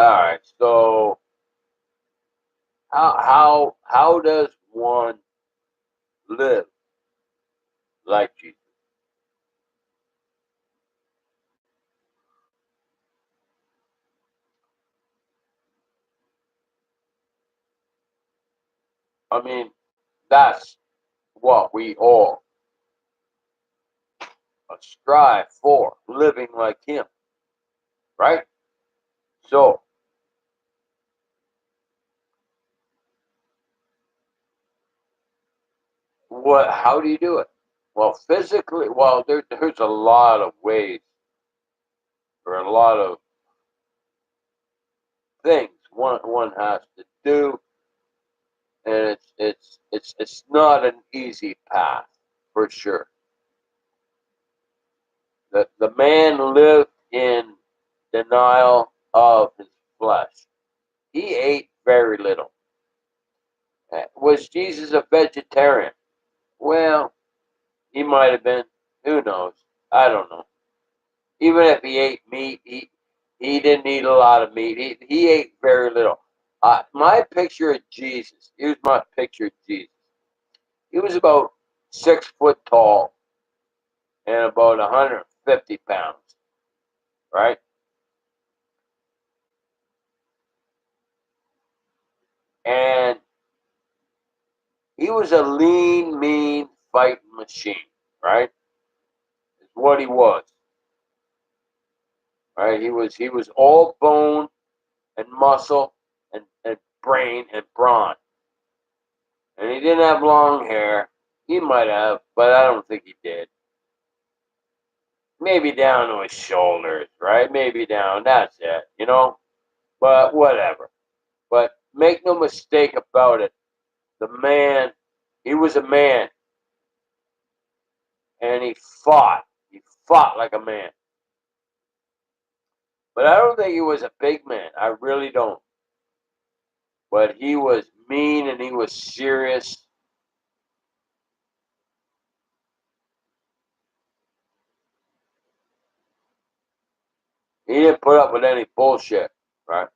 right. So how does one live like Jesus? I mean, that's what we all strive for, living like Him, right? So what? How do you do it? Well, physically, well, there's a lot of ways or a lot of things one has to do, and it's not an easy path for sure. The man lived in denial of his flesh. He ate very little. Was Jesus a vegetarian? Well, he might have been. Who knows? I don't know. Even if he ate meat, he didn't eat a lot of meat. He ate very little. My picture of Jesus. Here's my picture of Jesus. He was about 6 foot tall and about 150 pounds, right? And he was a lean, mean fighting machine, right? Is what he was, right? He was all bone and muscle and brain and brawn, and he didn't have long hair. He might have, but I don't think he did. Maybe down to his shoulders, right? Maybe down. That's it. But whatever. But make no mistake about it. The man, he was a man, and he fought. He fought like a man. But I don't think he was a big man. I really don't. But he was mean and he was serious. He didn't put up with any bullshit, right?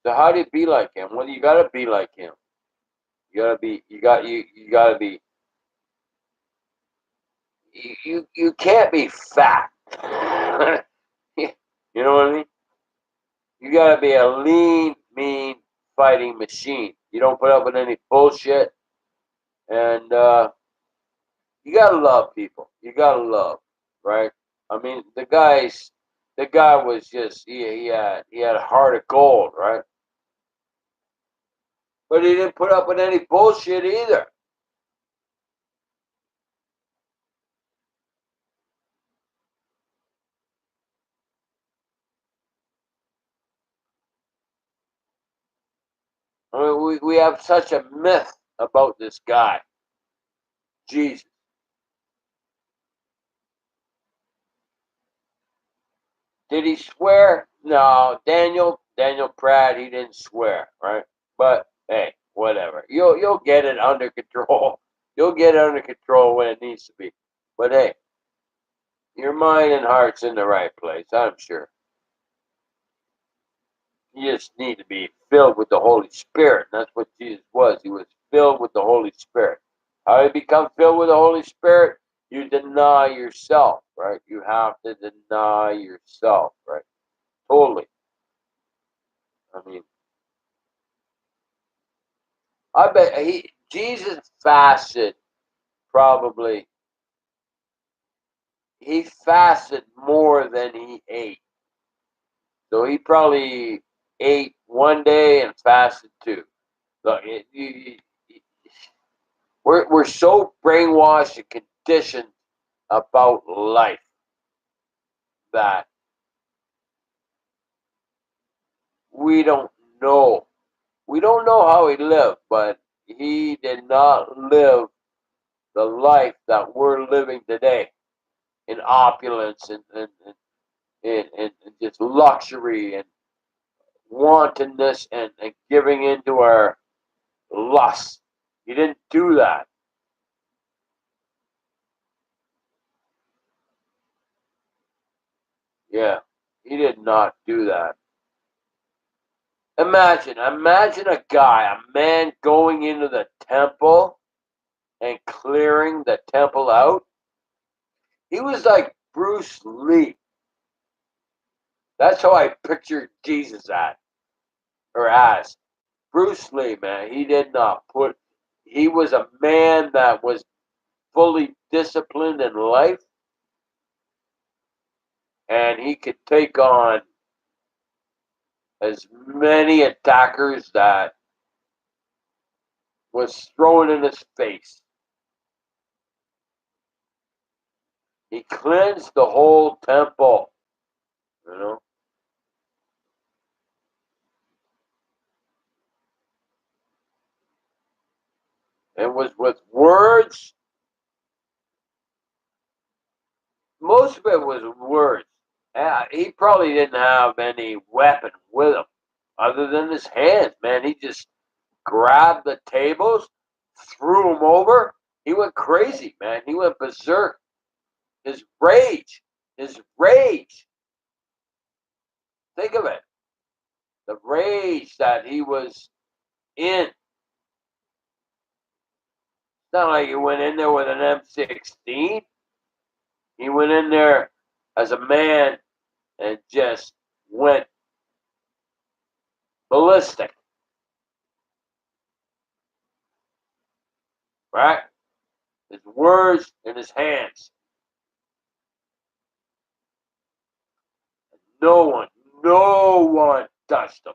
So how do you be like him? Well, you gotta be like him. You gotta be. You gotta be. You can't be fat. You know what I mean? You gotta be a lean, mean fighting machine. You don't put up with any bullshit, and you gotta love people. You gotta love, right? I mean, the guy was just he had a heart of gold, right? But he didn't put up with any bullshit either. I mean, we have such a myth about this guy, Jesus. Did he swear? No, Daniel Pratt, he didn't swear, right? But hey, whatever. You'll get it under control. You'll get it under control when it needs to be. But hey, your mind and heart's in the right place, I'm sure. You just need to be filled with the Holy Spirit. And that's what Jesus was. He was filled with the Holy Spirit. How do you become filled with the Holy Spirit? You deny yourself, right? You have to deny yourself, right? Totally. I mean, I bet Jesus fasted probably. He fasted more than he ate. So he probably ate one day and fasted two. Look, we're so brainwashed and conditioned about life that we don't know. We don't know how he lived, but he did not live the life that we're living today in opulence and just luxury and wantonness and giving into our lust. He didn't do that. Yeah, he did not do that. Imagine a guy, a man going into the temple and clearing the temple out. He was like Bruce Lee. That's how I pictured Jesus as. Bruce Lee, man. He was a man that was fully disciplined in life, and he could take on as many attackers that was thrown in his face. He cleansed the whole temple, you know. It was with words. Most of it was words. He probably didn't have any weapon with him other than his hands, man. He just grabbed the tables, threw them over. He went crazy, man. He went berserk. His rage, his rage. Think of it. The rage that he was in. It's not like he went in there with an M16. He went in there as a man and just went ballistic. Right? His words in his hands. No one, no one touched him.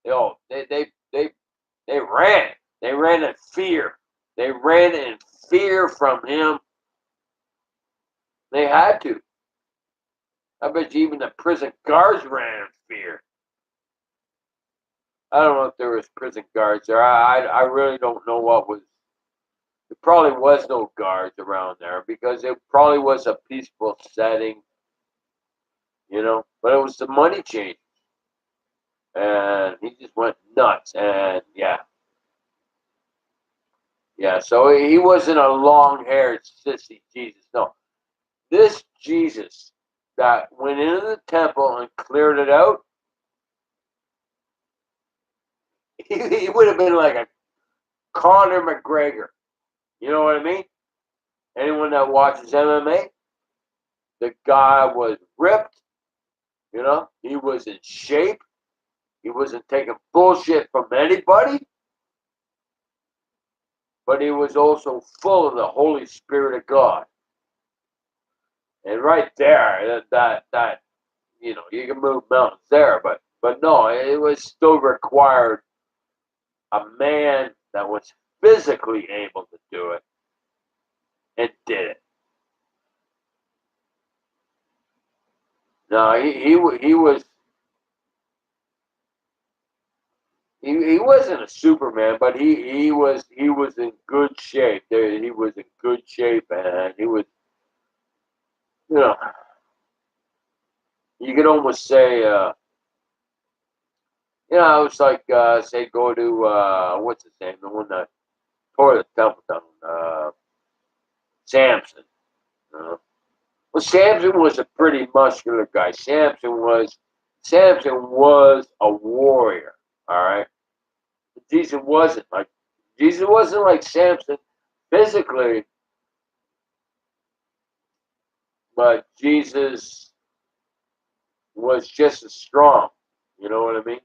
They ran. They ran in fear. They ran in fear from him. They had to. I bet you even the prison guards ran in fear. I don't know if there was prison guards there. I really don't know what was. There probably was no guards around there because it probably was a peaceful setting, you know. But it was the money change, and he just went nuts. And yeah, yeah. So he wasn't a long-haired sissy Jesus. No, this Jesus that went into the temple and cleared it out, he would have been like a Conor McGregor. You know what I mean? Anyone that watches MMA, the guy was ripped. You know, he was in shape. He wasn't taking bullshit from anybody, but he was also full of the Holy Spirit of God. And right there, that you know, you can move mountains there, but no, it was still required a man that was physically able to do it and did it. No, he wasn't a Superman, but he was in good shape. He was in good shape, and he was, you know, you could almost say, you know, it's like say go to what's his name, the one that tore the temple down, Samson. Uh, well, Samson was a pretty muscular guy. Samson was a warrior. All right, Jesus wasn't like Samson physically, but Jesus was just as strong. You know what I mean?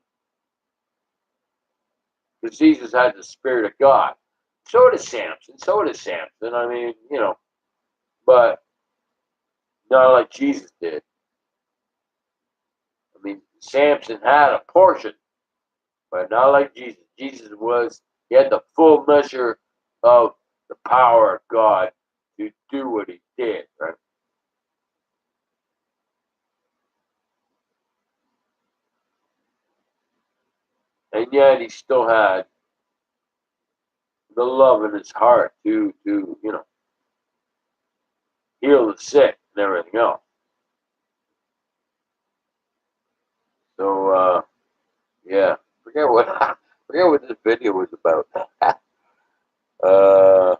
Because Jesus had the Spirit of God. So does Samson. So does Samson. I mean, you know, but not like Jesus did. I mean, Samson had a portion, but not like Jesus. He had the full measure of the power of God to do what he did, right? And yet he still had the love in his heart to you know, heal the sick and everything else. So yeah, forget what this video was about. Damn,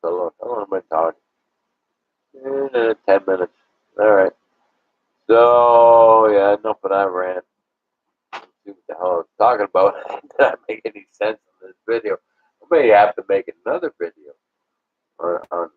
how long am I talking? 10 minutes. All right. So yeah, enough of that rant. hell I was talking about. Did not make any sense in this video. I may have to make another video on